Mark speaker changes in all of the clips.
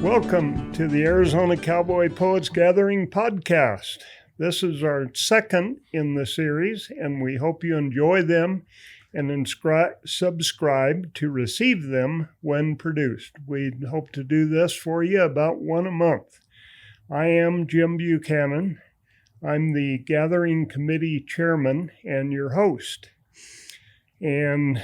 Speaker 1: Welcome to the Arizona Cowboy Poets Gathering podcast. This is our second in the series, and we hope you enjoy them and subscribe to receive them when produced. We hope to do this for you about one a month. I am Jim Buchanan. I'm the Gathering Committee Chairman and your host. And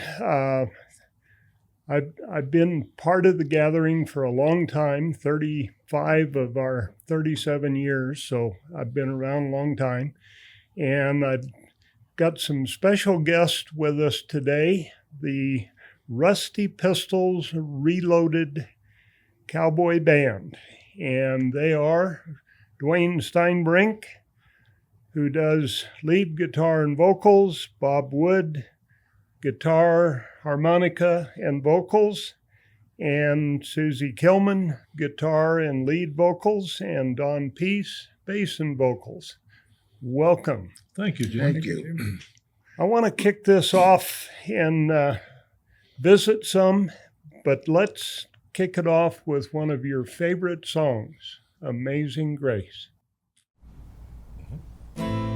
Speaker 1: I've been part of the gathering for a long time, 35 of our 37 years, so I've been around a long time. And I've got some special guests with us today, the Rusty Pistols Reloaded Cowboy Band. And they are Duane Steinbrink, who does lead guitar and vocals, Bob Wood, guitar, harmonica, and vocals, and Suzi Killman, guitar and lead vocals, and Donn Pease, bass and vocals. Welcome.
Speaker 2: Thank you, Jim.
Speaker 3: Thank you.
Speaker 1: I want to kick this off and visit some, but let's kick it off with one of your favorite songs, Amazing Grace.
Speaker 3: Amazing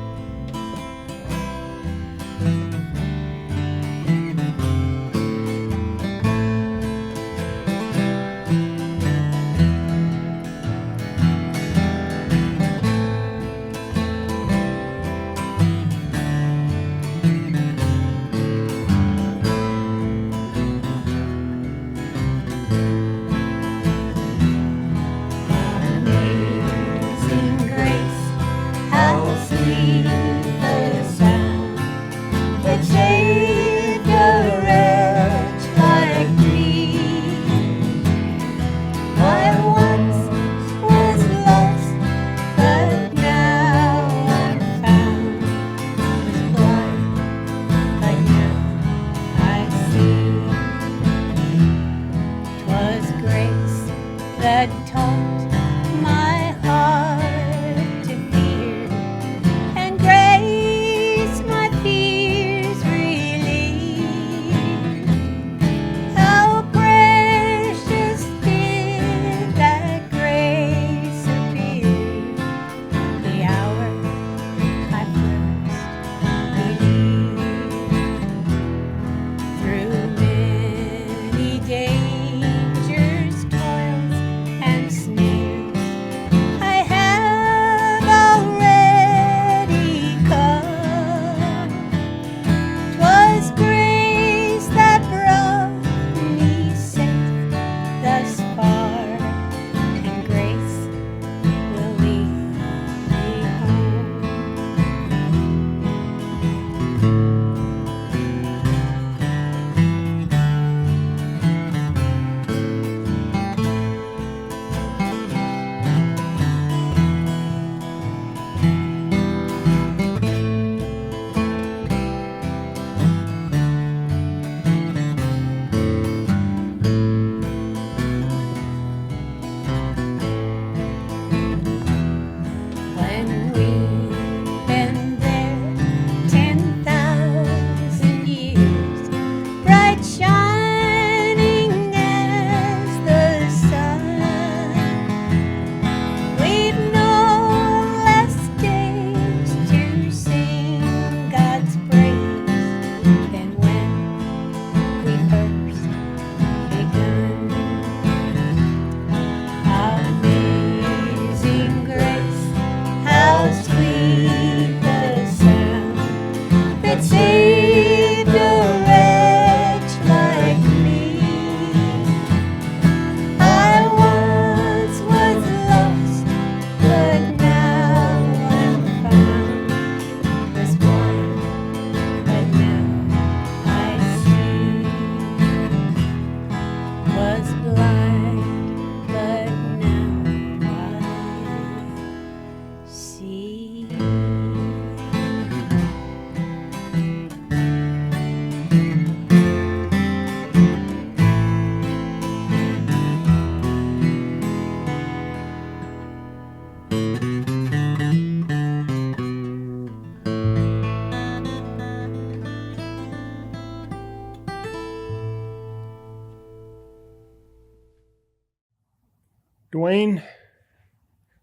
Speaker 1: Duane,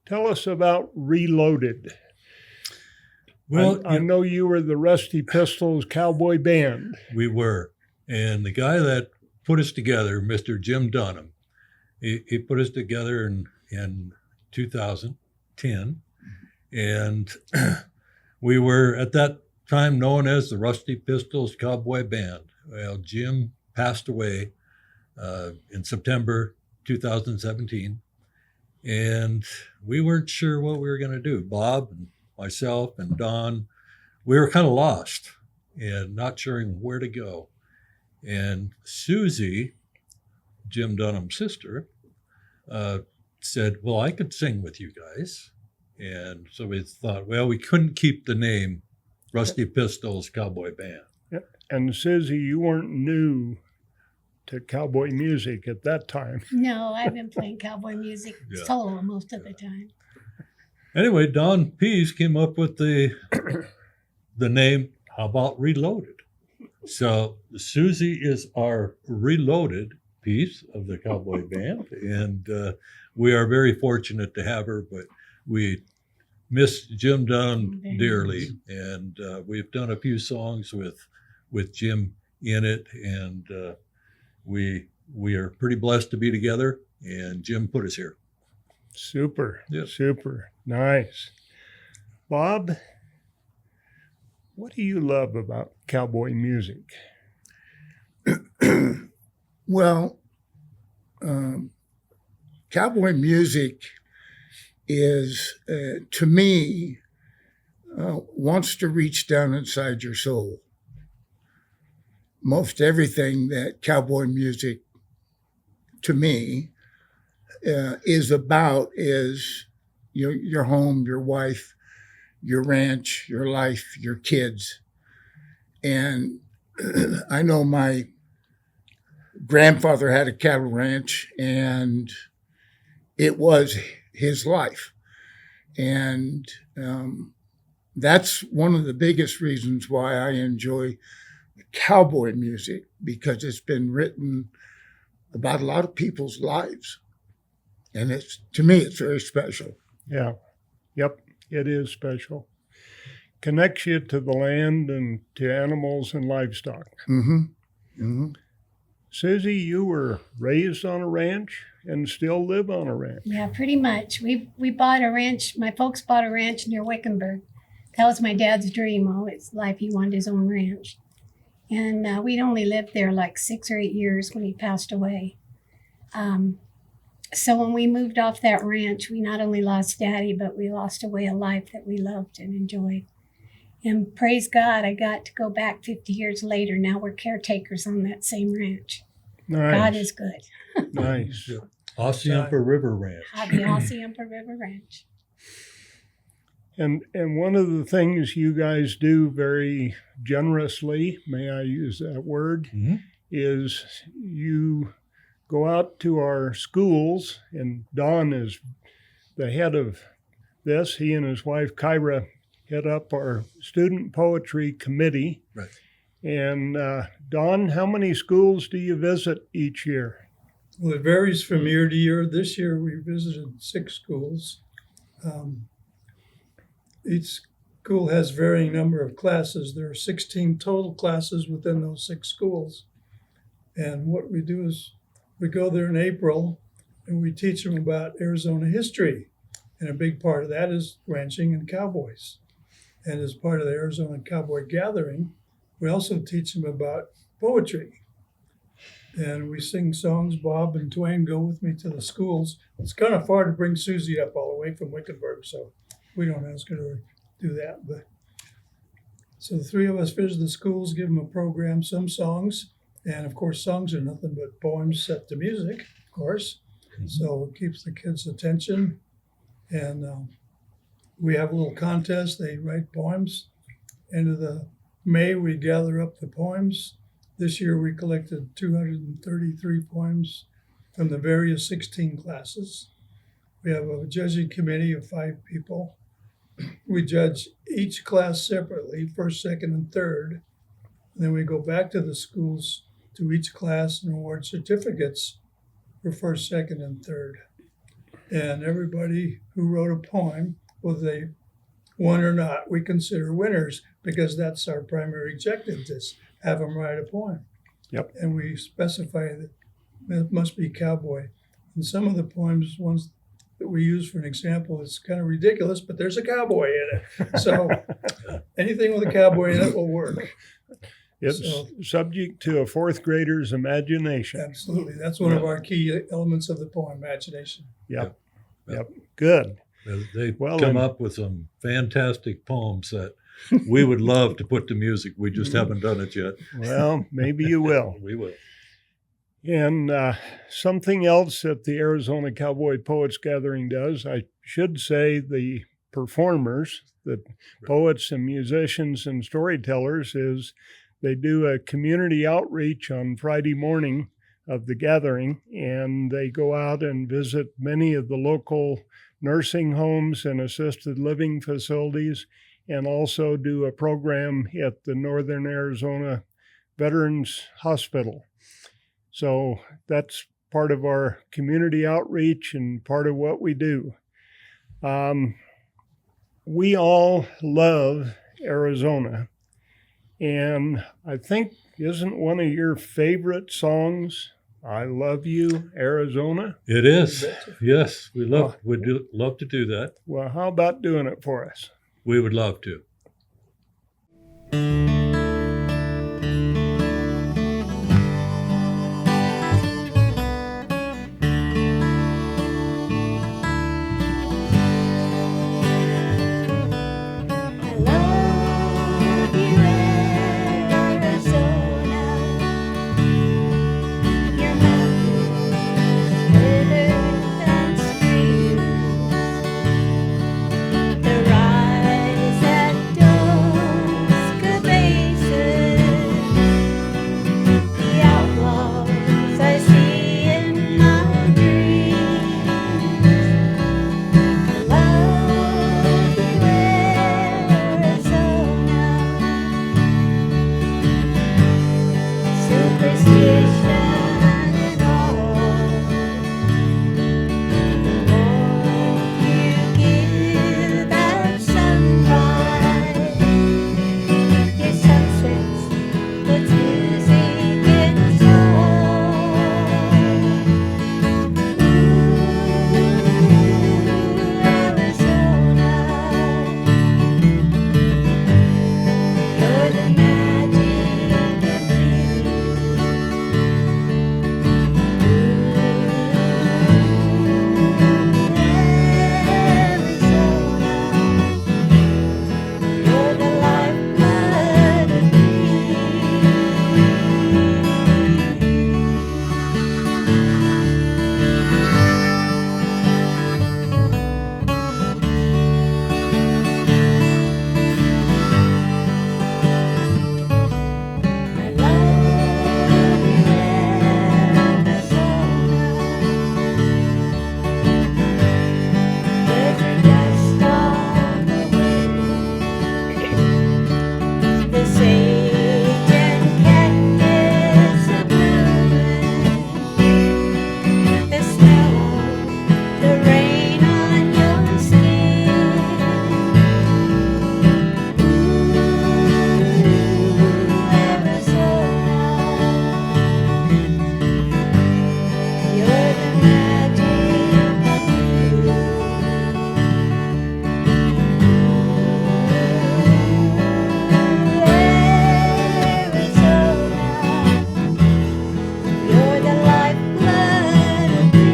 Speaker 1: tell us about Reloaded.
Speaker 2: Well,
Speaker 1: I know you were the Rusty Pistols Cowboy Band.
Speaker 2: we were. And the guy that put us together, Mr. Jim Dunham, he put us together in 2010. And we were at that time known as the Rusty Pistols Cowboy Band. Well, Jim passed away in September 2017. And we weren't sure what we were going to do. Bob and myself and Don, we were kind of lost and not sure where to go. And Susie, Jim Dunham's sister, said, well, I could sing with you guys. And so we thought, well, we couldn't keep the name Rusty Pistols Cowboy Band.
Speaker 1: And Susie, you weren't new to cowboy music at that time.
Speaker 3: No, I've been playing cowboy music solo most of the time.
Speaker 2: Anyway, Donn Pease came up with the name, how about Reloaded? So Susie is our Reloaded piece of the cowboy band, and we are very fortunate to have her, but we miss Jim Dunham dearly, and we've done a few songs with Jim in it, and we are pretty blessed to be together, and Jim put us here.
Speaker 1: Super,
Speaker 2: Yep.
Speaker 1: Super, nice. Bob, what do you love about cowboy music?
Speaker 4: Well, cowboy music is, to me, wants to reach down inside your soul. Most everything that cowboy music, to me, is about is your home, your wife, your ranch, your life, your kids. And I know my grandfather had a cattle ranch, and it was his life. And that's one of the biggest reasons why I enjoy cowboy music, because it's been written about a lot of people's lives. And to me, it's very special.
Speaker 1: Yeah, yep, it is special. Connects you to the land and to animals and livestock.
Speaker 4: Mm-hmm. Mm-hmm.
Speaker 1: Susie, you were raised on a ranch and still live on a ranch.
Speaker 3: Yeah, pretty much. We bought a ranch. My folks bought a ranch near Wickenburg. That was my dad's dream all his life. He wanted his own ranch. And we'd only lived there like 6 or 8 years when he passed away. So when we moved off that ranch, we not only lost Daddy, but we lost a way of life that we loved and enjoyed. And praise God, I got to go back 50 years later. Now we're caretakers on that same ranch.
Speaker 1: Nice.
Speaker 3: God is good.
Speaker 1: Nice.
Speaker 2: Ossiumpa River Ranch.
Speaker 3: The Ossiumpa River Ranch.
Speaker 1: And one of the things you guys do very generously, may I use that word,
Speaker 2: Mm-hmm.
Speaker 1: is you go out to our schools, and Don is the head of this. He and his wife, Kyra, head up our student poetry committee.
Speaker 2: Right.
Speaker 1: And Don, how many schools do you visit each year?
Speaker 5: Well, it varies from year to year. This year we visited 6 schools. Each school has varying number of classes. There are 16 total classes within those 6 schools. And what we do is we go there in April and we teach them about Arizona history. And a big part of that is ranching and cowboys. And as part of the Arizona Cowboy Gathering, we also teach them about poetry. And we sing songs. Bob and Duane go with me to the schools. It's kind of far to bring Susie up all the way from Wickenburg, so we don't ask her to do that. But so the 3 of us visit the schools, give them a program, some songs. And of course, songs are nothing but poems set to music, of course. Mm-hmm. So it keeps the kids' attention. And we have a little contest. They write poems. End of the May, we gather up the poems. This year, we collected 233 poems from the various 16 classes. We have a judging committee of 5 people. We judge each class separately, first, second, and third. And then we go back to the schools, to each class, and award certificates for first, second, and third. And everybody who wrote a poem, whether they won or not, we consider winners because that's our primary objective, to have them write a poem.
Speaker 1: Yep.
Speaker 5: And we specify that it must be cowboy. And some of the poems, ones that we use for an example, it's kind of ridiculous, but there's a cowboy in it. So anything with a cowboy in it will work.
Speaker 1: It's
Speaker 5: So-
Speaker 1: subject to a fourth grader's imagination.
Speaker 5: Absolutely. That's one of our key elements of the poem, imagination.
Speaker 1: Yep.
Speaker 2: Yep.
Speaker 1: Yep. Good.
Speaker 2: They
Speaker 1: Well,
Speaker 2: come
Speaker 1: and-
Speaker 2: up with some fantastic poems that we would love to put to music. We just haven't done it yet.
Speaker 1: Well, maybe you will.
Speaker 2: We will.
Speaker 1: And something else that the Arizona Cowboy Poets Gathering does, I should say the performers, the poets and musicians and storytellers, is they do a community outreach on Friday morning of the gathering, and they go out and visit many of the local nursing homes and assisted living facilities, and also do a program at the Northern Arizona Veterans Hospital. So that's part of our community outreach and part of what we do. We all love Arizona. And I think, isn't one of your favorite songs, I Love You, Arizona?
Speaker 2: It is.
Speaker 5: You betcha.
Speaker 2: Yes, we love to do that.
Speaker 1: Well, how about doing it for us?
Speaker 2: We would love to.
Speaker 6: I love you, Arizona. Your mountains, rivers, and streams. The rise at dusk, Caballeros. The outlaws I see in my dreams. I love you, Arizona. Superstition and all. The warmth you give at sunrise. Your sunsets with music and soul. Arizona, you're the magic of Arizona, you're the lifeblood of me. I love you, Arizona. There's a dust on the wind. The sage and cactus are blooming. The snow, the rain on your skin. Arizona, you're the magic of Arizona, you're the lifeblood of me.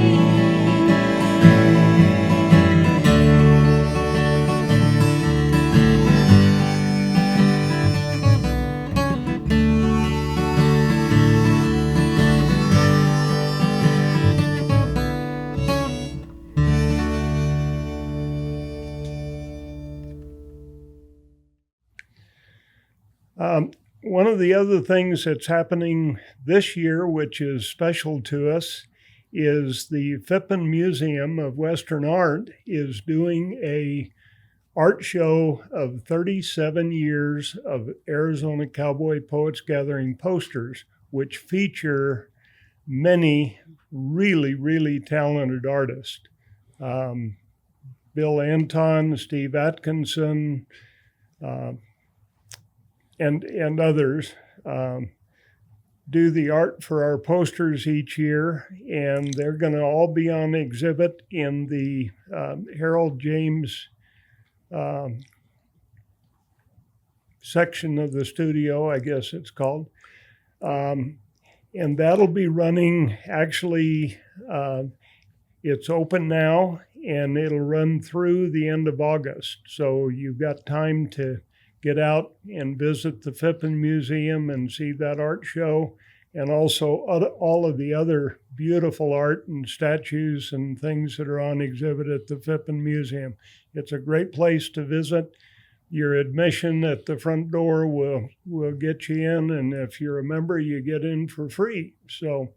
Speaker 1: One of the other things that's happening this year, which is special to us, is the Fippen Museum of Western Art is doing a art show of 37 years of Arizona Cowboy Poets Gathering posters, which feature many really, really talented artists. Bill Anton, Steve Atkinson, and others do the art for our posters each year, and they're going to all be on exhibit in the Harold James section of the studio, I guess it's called. And that'll be running, actually, it's open now, and it'll run through the end of August. So you've got time to get out and visit the Fippen Museum and see that art show, and also all of the other beautiful art and statues and things that are on exhibit at the Fippen Museum. It's a great place to visit. Your admission at the front door will get you in, and if you're a member, you get in for free. So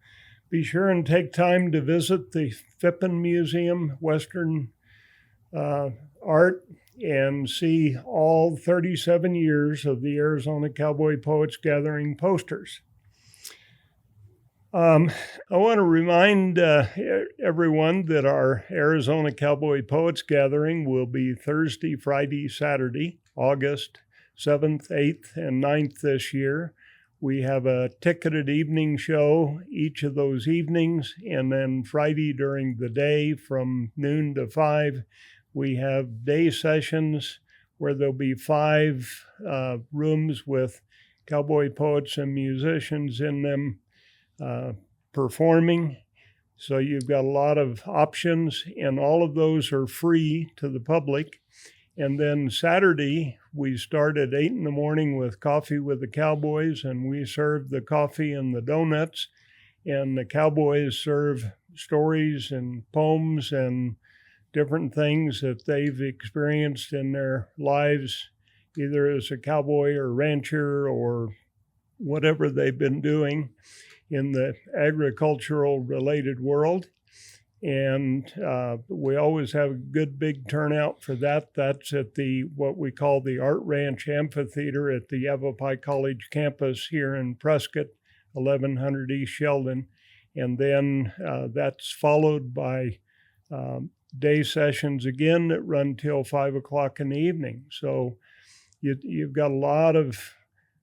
Speaker 1: be sure and take time to visit the Fippen Museum, Western art, and see all 37 years of the Arizona Cowboy Poets Gathering posters. I want to remind everyone that our Arizona Cowboy Poets Gathering will be Thursday, Friday, Saturday, August 7th, 8th, and 9th this year. We have a ticketed evening show each of those evenings, and then Friday during the day from noon to 5, we have day sessions where there'll be 5 rooms with cowboy poets and musicians in them performing. So you've got a lot of options, and all of those are free to the public. And then Saturday, we start at 8 in the morning with Coffee with the Cowboys, and we serve the coffee and the donuts. And the Cowboys serve stories and poems and different things that they've experienced in their lives, either as a cowboy or rancher or whatever they've been doing in the agricultural related world. And we always have a good big turnout for that. That's at what we call the Art Ranch Amphitheater at the Yavapai College campus here in Prescott, 1100 East Sheldon. And then that's followed by day sessions again that run till 5 o'clock in the evening. So you've got a lot of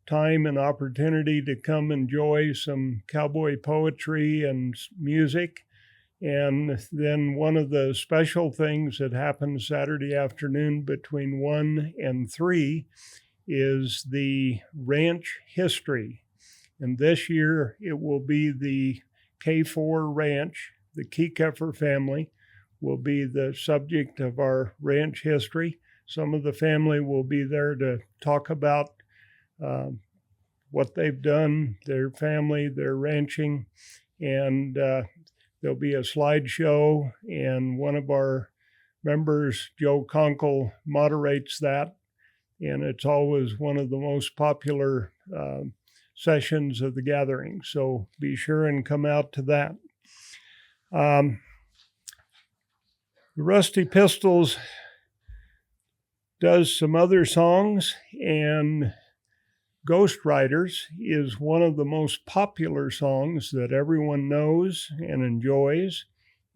Speaker 1: time and opportunity to come enjoy some cowboy poetry and music. And then one of the special things that happens Saturday afternoon between 1 and 3 is the ranch history. And this year it will be the Keyffer Ranch. The Keyffer family will be the subject of our ranch history. Some of the family will be there to talk about what they've done, their family, their ranching, and there'll be a slideshow, and one of our members, Joe Conkle, moderates that, and it's always one of the most popular sessions of the gathering, so be sure and come out to that. The Rusty Pistols does some other songs, and Ghost Riders is one of the most popular songs that everyone knows and enjoys.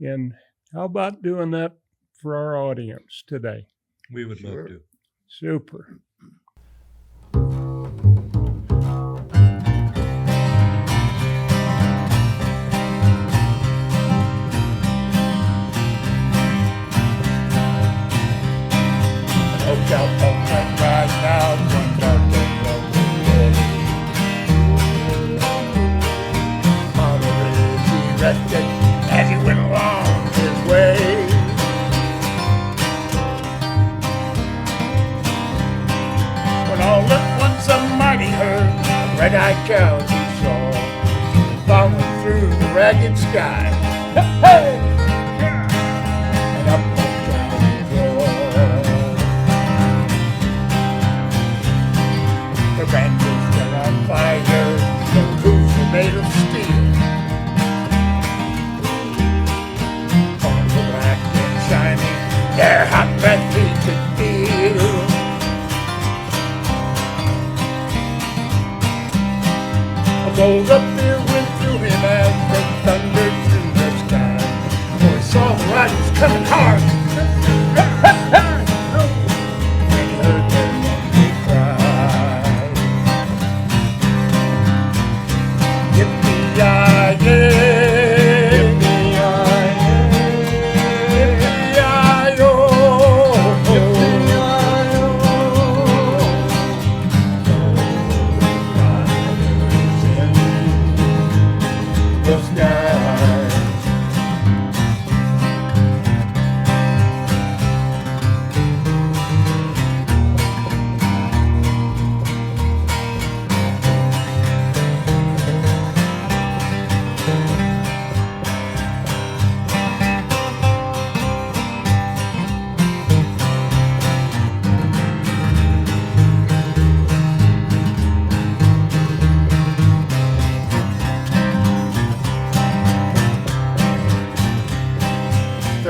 Speaker 1: And how about doing that for our audience today?
Speaker 2: We would love to.
Speaker 1: Super. Look out the front right now, look out the rested as he went along his way. When all at once a mighty herd of red-eyed cows he saw, following through the ragged sky, hey! And up the valley road. The ranches were on fire, the roofs were made of steel. Their hot breath he could feel. A bolt of fear went through him as they thundered through the sky. For he saw the riders coming hard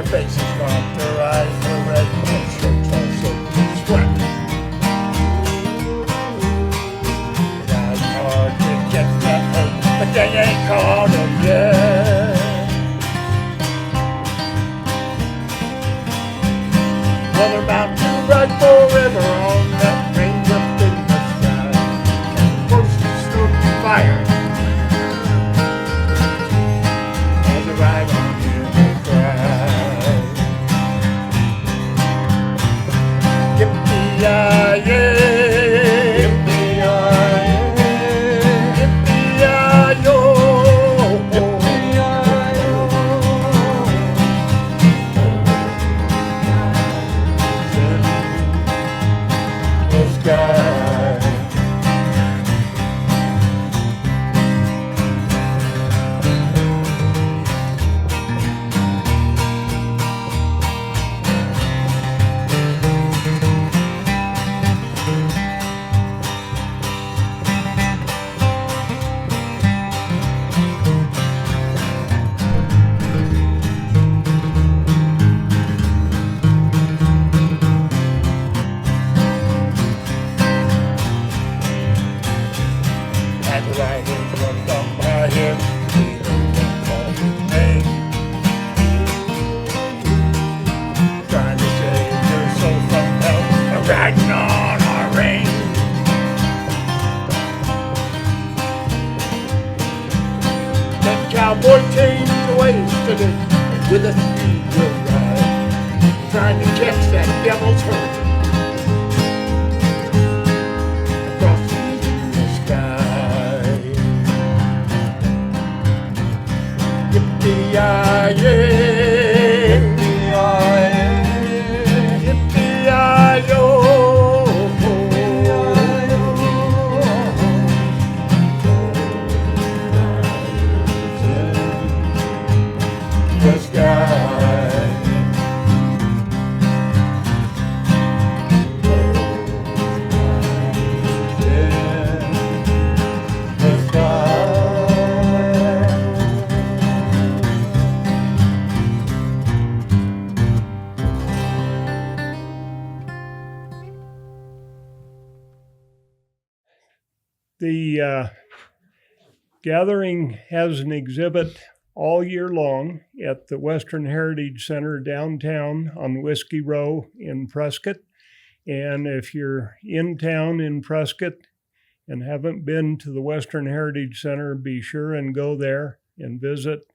Speaker 4: their faces gaunt, their eyes were red, their shirts all soaked in sweat. Tried hard to get that hurt, but they ain't caught 'em yet. Well, they're bound to ride forever on that range up in the sky, and roasted smoky fire as they ride on in the cry. Yippee-yi-yay, yippee-yi-yay, yippee-yi-yo, the sky. As the riders looked on by him, he heard them call his name, trying to save their soul from hell, riding on our range. That cowboy changed the ways today with a 3-wheel ride, trying to catch that devil's herd across the sky. Yippee-yi-yay, yippee-yi-yay, yippee-yi-yo, the sky. The sky.
Speaker 1: The gathering has an exhibit all year long at the Western Heritage Center downtown on Whiskey Row in Prescott. And if you're in town in Prescott and haven't been to the Western Heritage Center, be sure and go there and visit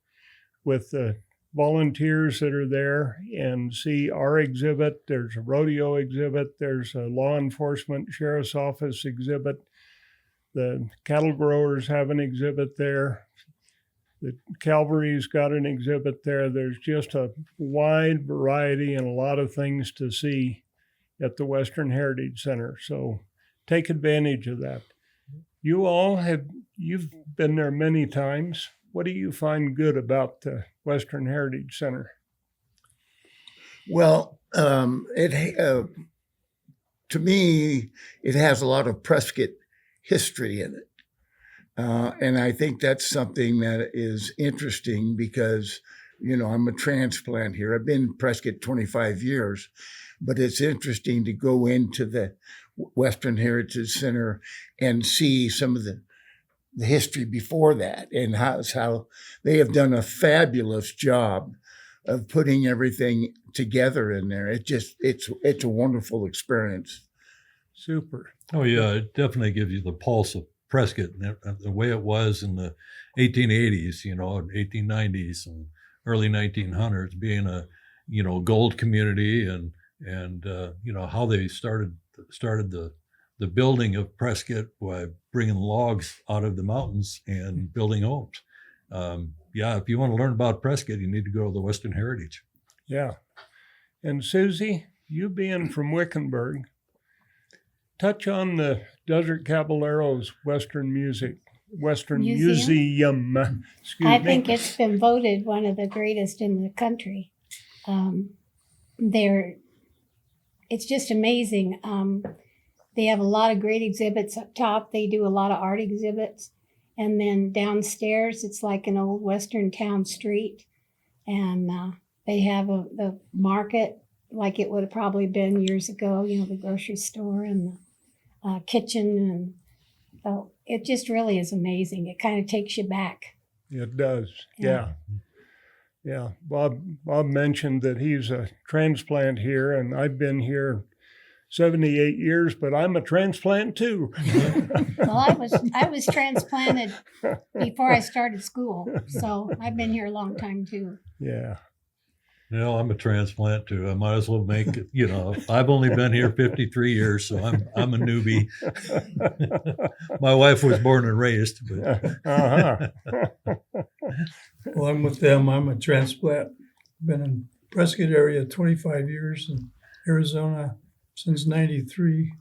Speaker 1: with the volunteers that are there and see our exhibit. There's a rodeo exhibit. There's a law enforcement sheriff's office exhibit. The cattle growers have an exhibit there. The Calvary's got an exhibit there. There's just a wide variety and a lot of things to see at the Western Heritage Center. So take advantage of that. You've been there many times. What do you find good about the Western Heritage Center?
Speaker 4: Well, to me, it has a lot of Prescott history in it. And I think that's something that is interesting because, I'm a transplant here. I've been in Prescott 25 years, but it's interesting to go into the Western Heritage Center and see some of the history before that and how they have done a fabulous job of putting everything together in there. It's a wonderful experience.
Speaker 1: Super.
Speaker 2: Oh, yeah, it definitely gives you the pulse of Prescott and the way it was in the 1880s, 1890s and early 1900s, being a, gold community and how they started the building of Prescott by bringing logs out of the mountains and building homes. If you want to learn about Prescott, you need to go to the Western Heritage.
Speaker 1: Yeah. And Susie, you being from Wickenburg, touch on the Desert Caballeros Western Museum. Excuse
Speaker 3: I
Speaker 1: me.
Speaker 3: think it's been voted one of the greatest in the country. It's just amazing. They have a lot of great exhibits up top. They do a lot of art exhibits. And then downstairs, it's like an old Western town street. And They have the market like it would have probably been years ago, you know, the grocery store and the kitchen. And so it just really is amazing. It kind of takes you back.
Speaker 1: It does.
Speaker 3: Yeah.
Speaker 1: Yeah. Bob mentioned that he's a transplant here, and I've been here 78 years, but I'm a transplant too.
Speaker 3: Well, I was transplanted before I started school, so I've been here a long time too.
Speaker 1: Yeah.
Speaker 2: You know, I'm a transplant too. I might as well make it, you know, I've only been here 53 years, so I'm a newbie. My wife was born and raised, but
Speaker 1: Uh-huh.
Speaker 5: Well, I'm with them. I'm a transplant. Been in Prescott area 25 years, in Arizona since 93.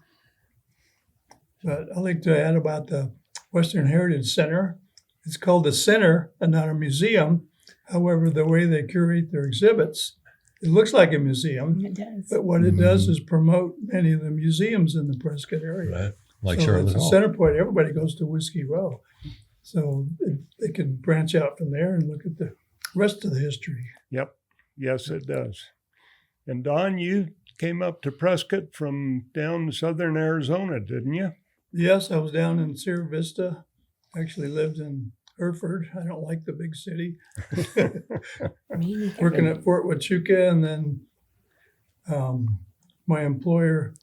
Speaker 5: But I'd like to add about the Western Heritage Center. It's called the center and not a museum. However, the way they curate their exhibits, it looks like a museum.
Speaker 3: It does.
Speaker 5: But what it does is promote many of the museums in the Prescott area.
Speaker 2: right, like
Speaker 5: So
Speaker 2: Charlotte
Speaker 5: it's a
Speaker 2: Hall.
Speaker 5: center point. Everybody goes to Whiskey Row. So they can branch out from there and look at the rest of the history.
Speaker 1: Yep. Yes, it does. And Don, you came up to Prescott from down southern Arizona, didn't you?
Speaker 5: Yes, I was down in Sierra Vista. Actually lived in Hereford. I don't like the big city.
Speaker 3: Me neither.
Speaker 5: Working at Fort Huachuca, and then my employer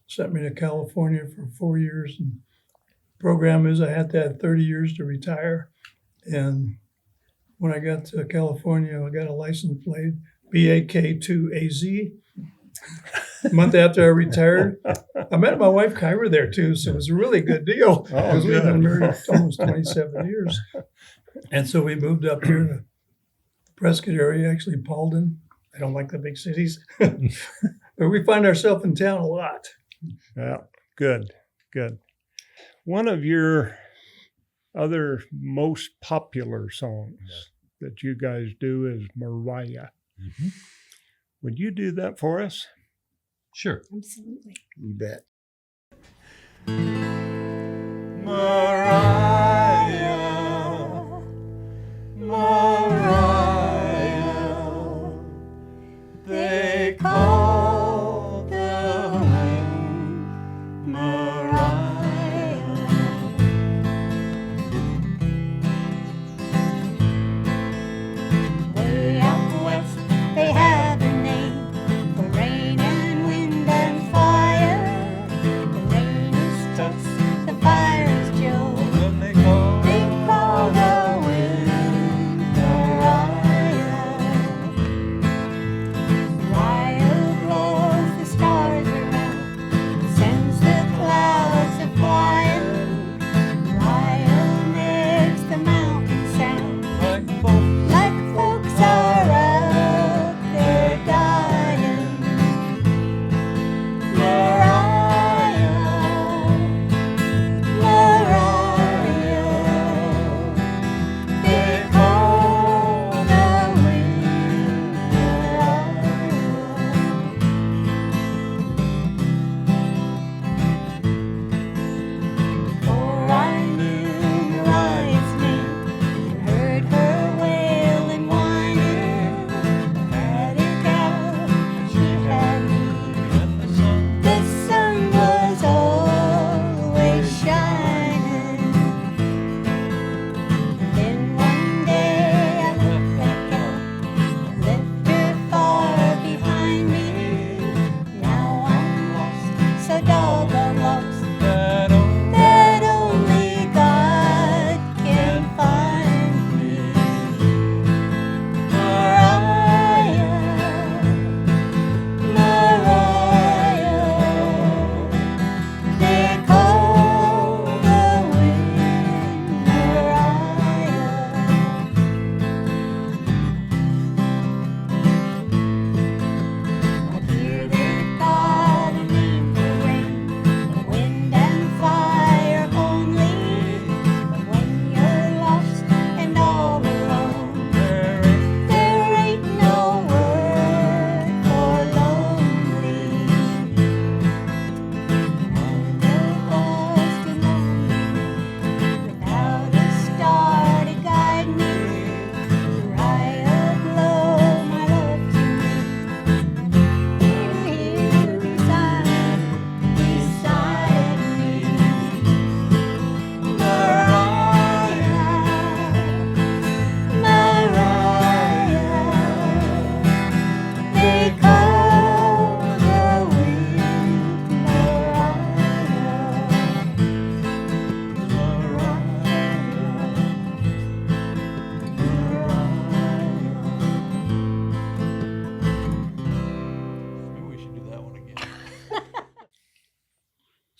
Speaker 5: sent me to California for 4 years. And the program is I had to have 30 years to retire. And when I got to California, I got a license plate, BAK2AZ. A month after I retired, I met my wife Keyffer there too, so it was a really good deal because we've been married almost 27 years. And so we moved up here to the Prescott area, actually Paulden. I don't like the big cities, but we find ourselves in town a lot.
Speaker 1: Yeah. Good. Good. One of your other most popular songs that you guys do is Mariah.
Speaker 2: Mhm.
Speaker 1: Would you do that for us?
Speaker 2: Sure.
Speaker 3: Absolutely.
Speaker 4: You bet.
Speaker 6: Mariah, Mariah, they call the name Mariah. Way out west, they have a name for rain and wind and fire. The rain is Tex, the fire is Joe.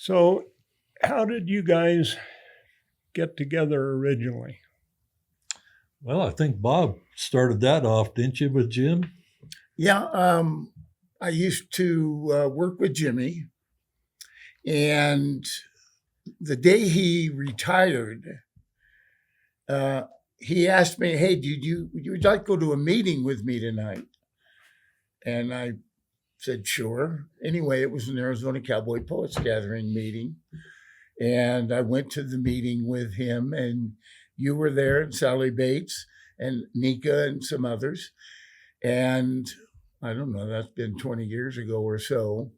Speaker 1: So, how did you guys get together originally?
Speaker 2: Well, I think Bob started that off, didn't you, with Jim?
Speaker 4: Yeah, I used to work with Jimmy, and the day he retired, he asked me, "Hey, would you like to go to a meeting with me tonight?" And I said, "Sure." Anyway, it was an Arizona Cowboy Poets Gathering meeting, and I went to the meeting with him, and you were there, and Sally Bates, and Nika, and some others, and I don't know, that's been 20 years ago or so.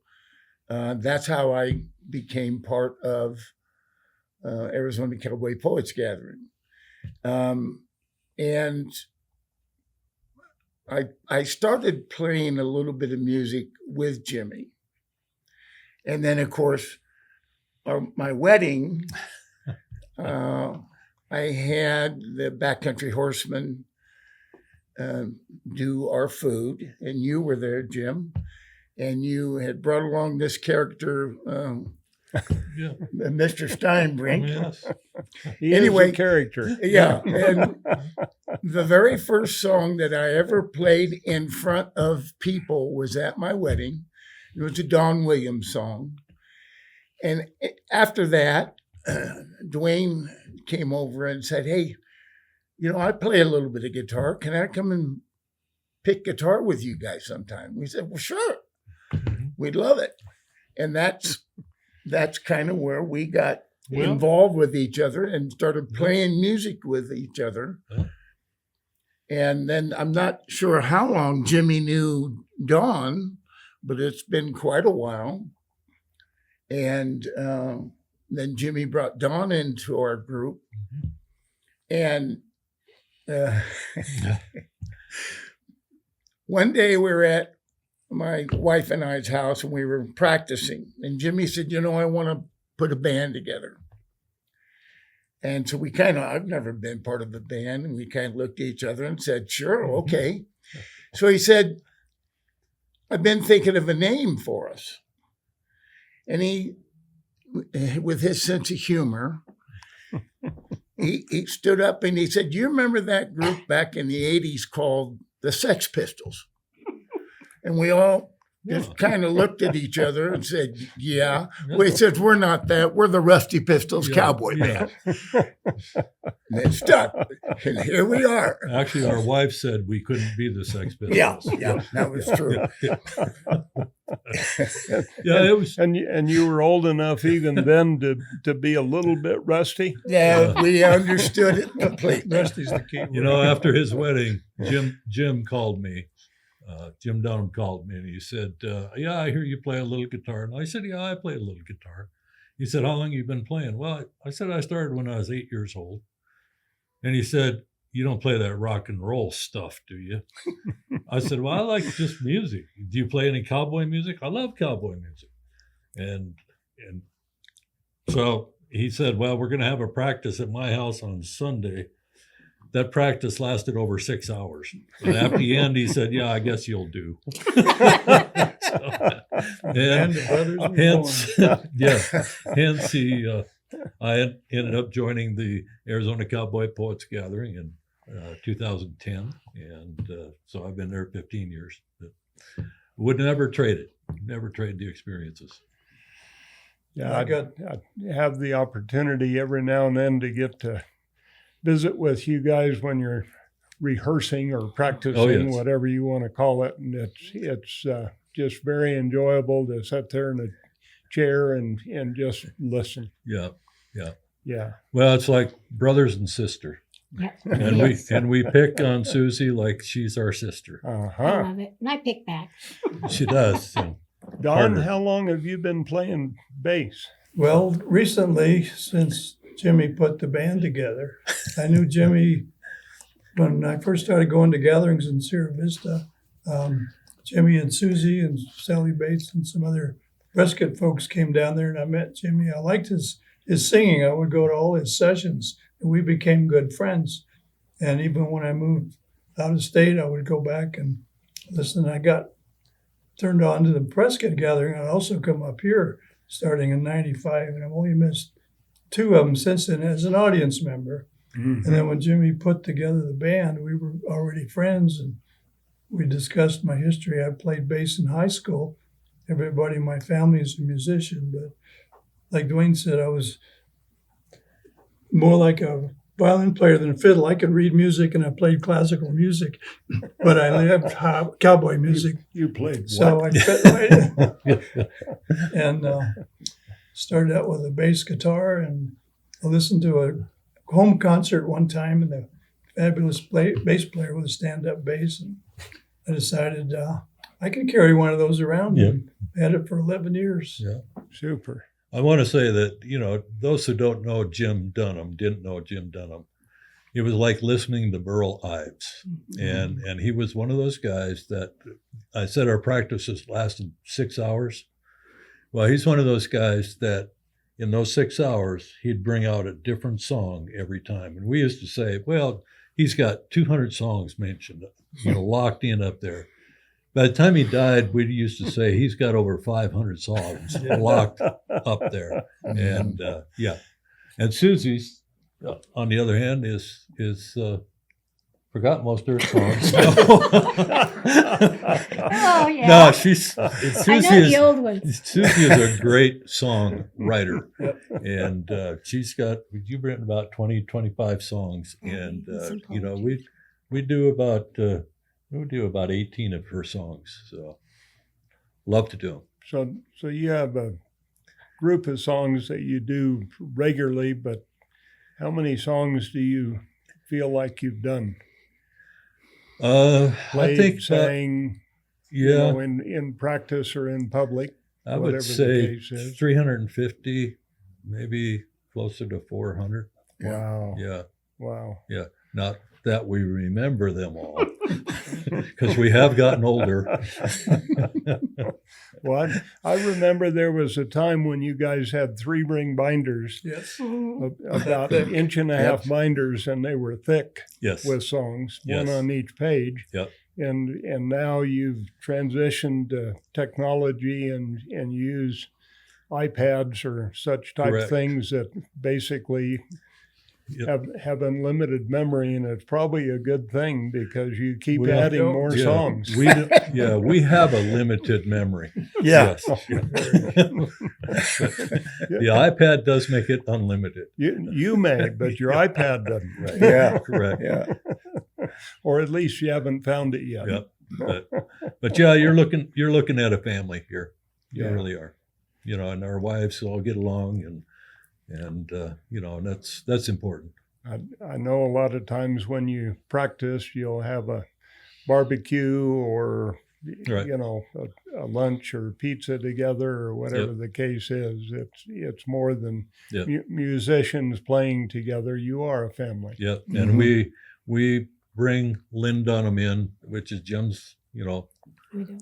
Speaker 4: That's how I became part of Arizona Cowboy Poets Gathering. And I started playing a little bit of music with Jimmy. And then, of course, my wedding, I had the Backcountry Horsemen do our food, and you were there, Jim, and you had brought along this character,
Speaker 2: Yeah.
Speaker 4: Mr. Steinbrink.
Speaker 2: Yes.
Speaker 1: He
Speaker 4: Anyway,
Speaker 1: is a character.
Speaker 4: Yeah, and the very first song that I ever played in front of people was at my wedding. It was a Don Williams song. And after that, Duane came over and said, "Hey, I play a little bit of guitar. Can I come and pick guitar with you guys sometime?" We said, "Well, sure. We'd love it." And that's kind of where we got involved with each other and started playing music with each other.
Speaker 2: Yeah.
Speaker 4: And then I'm not sure how long Jimmy knew Donn, but it's been quite a while. And then Jimmy brought Donn into our group. And one day we were at my wife and I's house and we were practicing. And Jimmy said, "I want to put a band together." And so I've never been part of a band, and we kind of looked at each other and said, "Sure, okay." So he said, "I've been thinking of a name for us." And he, with his sense of humor, he stood up and he said, "Do you remember that group back in the 80s called the Sex Pistols?" And we all just kind of looked at each other and said, "Yeah." We said, "We're not that. We're the Rusty Pistols Cowboy Band." And it stuck. And here we are.
Speaker 2: Actually, our wife said we couldn't be the Sex Pistols.
Speaker 4: Yeah, that was true.
Speaker 2: Yeah, it was.
Speaker 1: And you were old enough even then to be a little bit rusty.
Speaker 4: Yeah, we understood it completely.
Speaker 5: Rusty's the key word.
Speaker 2: After his wedding, Jim called me. Jim Dunham called me and he said, "Yeah, I hear you play a little guitar." And I said, "Yeah, I play a little guitar." He said, "How long have you been playing?" Well, I said, "I started when I was 8 years old." And he said, "You don't play that rock and roll stuff, do you?" I said, "Well, I like just music. Do you play any cowboy music?" "I love cowboy music." And so he said, "Well, we're going to have a practice at my house on Sunday." That practice lasted over 6 hours. And at the end, he said, "Yeah, I guess you'll do." And hence, I ended up joining the Arizona Cowboy Poets Gathering in 2010. And so I've been there 15 years. But would never trade it. Never trade the experiences.
Speaker 1: Yeah, I have the opportunity every now and then to get to visit with you guys when you're rehearsing or practicing, whatever you want to call it. And it's just very enjoyable to sit there in a chair and just listen.
Speaker 2: Yeah.
Speaker 1: Well,
Speaker 2: it's like brothers and sister.
Speaker 3: Yep.
Speaker 2: And we pick on Susie like she's our sister.
Speaker 3: I love it. And I pick back.
Speaker 2: She does. So.
Speaker 1: Donn, how long have you been playing bass?
Speaker 5: Well, recently, since Jimmy put the band together, I knew Jimmy when I first started going to gatherings in Sierra Vista. Jimmy and Susie and Sally Bates and some other Prescott folks came down there, and I met Jimmy. I liked his singing. I would go to all his sessions, and we became good friends. And even when I moved out of state, I would go back and listen. I got turned on to the Prescott gathering. I'd also come up here. starting in '95, and I've only missed 2 of them since then as an audience member.
Speaker 1: Mhm.
Speaker 5: And then when Jimmy put together the band, we were already friends, and we discussed my history. I played bass in high school. Everybody in my family is a musician, but like Duane said, I was more like a violin player than a fiddle. I could read music and I played classical music, but I loved cowboy music.
Speaker 1: You played
Speaker 5: So
Speaker 1: what?
Speaker 5: I fit right in. And started out with a bass guitar, and I listened to a home concert one time, and the fabulous bass player with a stand-up bass, and I decided I can carry one of those around.
Speaker 2: Yeah.
Speaker 5: And had it for 11 years.
Speaker 2: Yeah.
Speaker 1: Super.
Speaker 2: I want to say that, those who don't know Jim Dunham didn't know Jim Dunham. It was like listening to Burl Ives. And he was one of those guys that I said our practices lasted 6 hours. Well, he's one of those guys that in those 6 hours, he'd bring out a different song every time. And we used to say, well, he's got 200 songs mentioned, locked in up there. By the time he died, we used to say he's got over 500 songs locked up there. And and Susie's, on the other hand, is forgot most of her songs.
Speaker 3: Oh, yeah.
Speaker 2: No, Susie
Speaker 3: I know the old ones.
Speaker 2: Susie is a great song writer, and you've written about 20, 25 songs, and we do about 18 of her songs. So love to do them.
Speaker 1: So you have a group of songs that you do regularly, but how many songs do you feel like you've done?
Speaker 2: I
Speaker 1: Played,
Speaker 2: think
Speaker 1: sang,
Speaker 2: yeah,
Speaker 1: in practice or in public.
Speaker 2: I
Speaker 1: whatever
Speaker 2: would
Speaker 1: the
Speaker 2: say
Speaker 1: case is.
Speaker 2: 350, maybe closer to 400.
Speaker 1: Wow.
Speaker 2: Yeah.
Speaker 1: Wow.
Speaker 2: Yeah. Not that we remember them all, because we have gotten older.
Speaker 1: Well, I remember there was a time when you guys had 3-ring binders,
Speaker 5: Yes.
Speaker 1: about an inch and a half binders, and they were thick
Speaker 2: Yes.
Speaker 1: with songs, one
Speaker 2: Yes.
Speaker 1: on each page.
Speaker 2: Yep.
Speaker 1: And now you've transitioned to technology and use iPads or such type
Speaker 2: Correct.
Speaker 1: things that basically have unlimited memory, and it's probably a good thing because you keep
Speaker 2: We-
Speaker 1: adding more
Speaker 2: Yeah,
Speaker 1: songs.
Speaker 2: we have a limited memory.
Speaker 1: Yeah.
Speaker 2: Yes. The iPad does make it unlimited.
Speaker 1: You may, but your iPad doesn't.
Speaker 2: Right.
Speaker 4: Yeah.
Speaker 2: Correct.
Speaker 4: Yeah.
Speaker 1: Or at least you haven't found it yet.
Speaker 2: Yep. But yeah, you're looking at a family here. You
Speaker 1: Yeah.
Speaker 2: really are. And our wives all get along, and that's important.
Speaker 1: I know a lot of times when you practice, you'll have a barbecue or
Speaker 2: Right.
Speaker 1: a lunch or pizza together or whatever the case is. It's more than
Speaker 2: Yep.
Speaker 1: musicians playing together. You are a family.
Speaker 2: Yep.
Speaker 1: Mm-hmm.
Speaker 2: And we bring Lynn Dunham in, which is Jim's,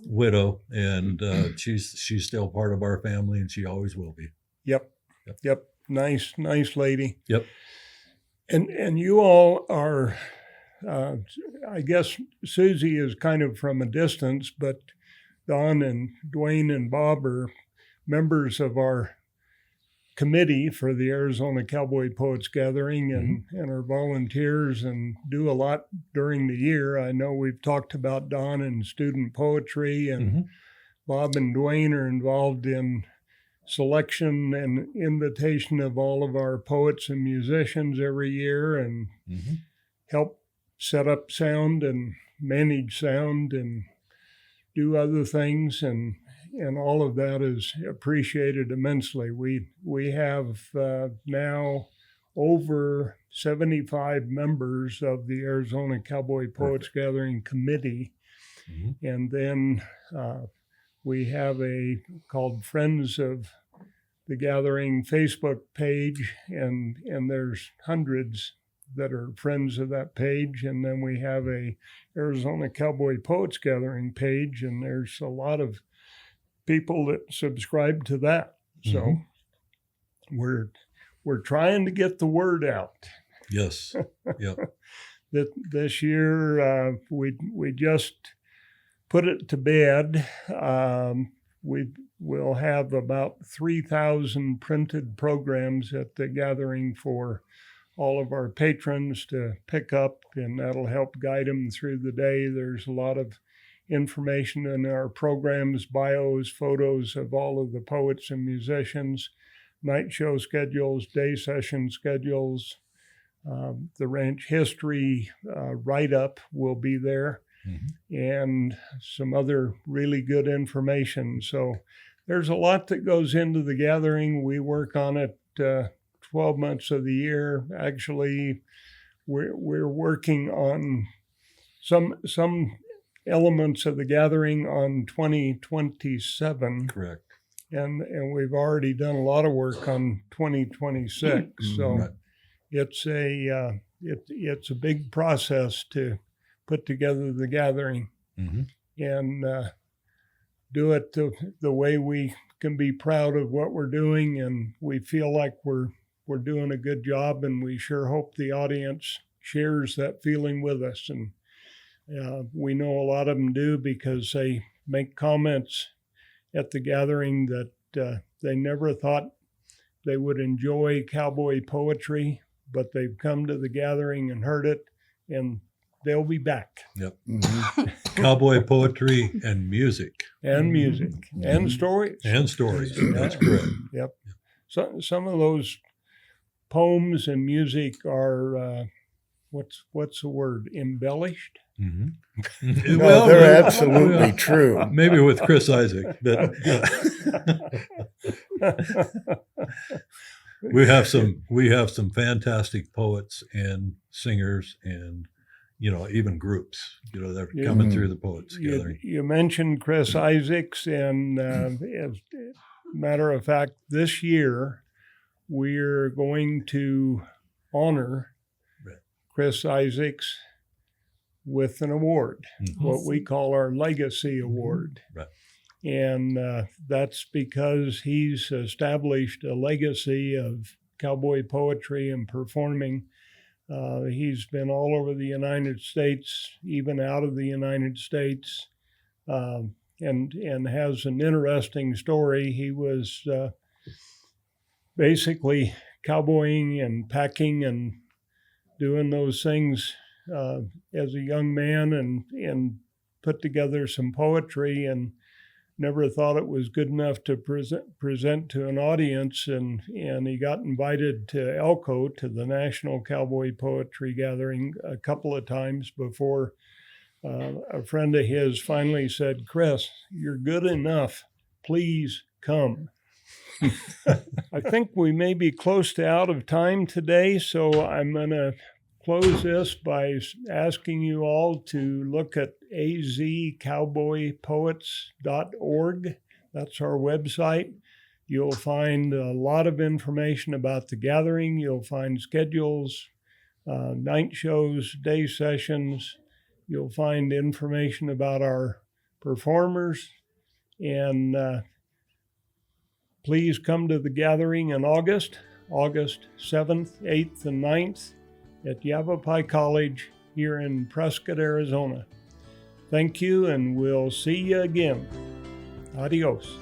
Speaker 2: widow, and she's still part of our family, and she always will be.
Speaker 1: Yep. Nice lady.
Speaker 2: Yep.
Speaker 1: And you all are, I guess Susie is kind of from a distance, but Donn and Duane and Bob are members of our committee for the Arizona Cowboy Poets Gathering and are volunteers and do a lot during the year. I know we've talked about Donn and student poetry, and Bob and Duane are involved in selection and invitation of all of our poets and musicians every year, and help set up sound and manage sound and do other things, and all of that is appreciated immensely. We have now over 75 members of the Arizona Cowboy Poets Gathering Committee, and then we have a called Friends of the Gathering Facebook page, and there's hundreds that are friends of that page. And then we have a Arizona Cowboy Poets Gathering page, and there's a lot of people that subscribe to that. So we're trying to get the word out.
Speaker 2: Yes. Yep.
Speaker 1: This year we just put it to bed. we'll have about 3,000 printed programs at the gathering for all of our patrons to pick up, and that'll help guide them through the day. There's a lot of information in our programs, bios, photos of all of the poets and musicians, night show schedules, day session schedules. The ranch history write-up will be there, and some other really good information. So there's a lot that goes into the gathering. We work on it 12 months of the year. Actually, we're working on some elements of the gathering on 2027.
Speaker 2: Correct.
Speaker 1: And we've already done a lot of work on 2026. So
Speaker 2: Right.
Speaker 1: it's a big process to put together the gathering and do it the way we can be proud of what we're doing, and we feel like we're doing a good job, and we sure hope the audience shares that feeling with us. And we know a lot of them do, because they make comments at the gathering that they never thought they would enjoy cowboy poetry, but they've come to the gathering and heard it, and they'll be back.
Speaker 2: Yep. Cowboy poetry and music.
Speaker 1: And music and stories.
Speaker 2: And stories. That's correct.
Speaker 1: Yep. So some of those poems and music are what's the word? Embellished.
Speaker 4: No, they're absolutely true.
Speaker 2: Maybe with Chris Isaac, but we have some fantastic poets and singers, and even groups that are coming through the Poets Gathering.
Speaker 1: You mentioned Chris Isaacs, and as a matter of fact, this year we're going to honor Chris Isaacs with an award, what we call our Legacy Award.
Speaker 2: Right.
Speaker 1: And that's because he's established a legacy of cowboy poetry and performing. He's been all over the United States, even out of the United States, and has an interesting story. He was basically cowboying and packing and doing those things as a young man, and put together some poetry, and never thought it was good enough to present to an audience, and he got invited to Elko, to the National Cowboy Poetry Gathering, a couple of times before a friend of his finally said, "Chris, you're good enough. Please come." I think we may be close to out of time today, so I'm going to close this by asking you all to look at azcowboypoets.org. That's our website. You'll find a lot of information about the gathering. You'll find schedules, night shows, day sessions. You'll find information about our performers. And please come to the gathering in August 7th, 8th, and 9th. At Yavapai College here in Prescott, Arizona. Thank you, and we'll see you again. Adios.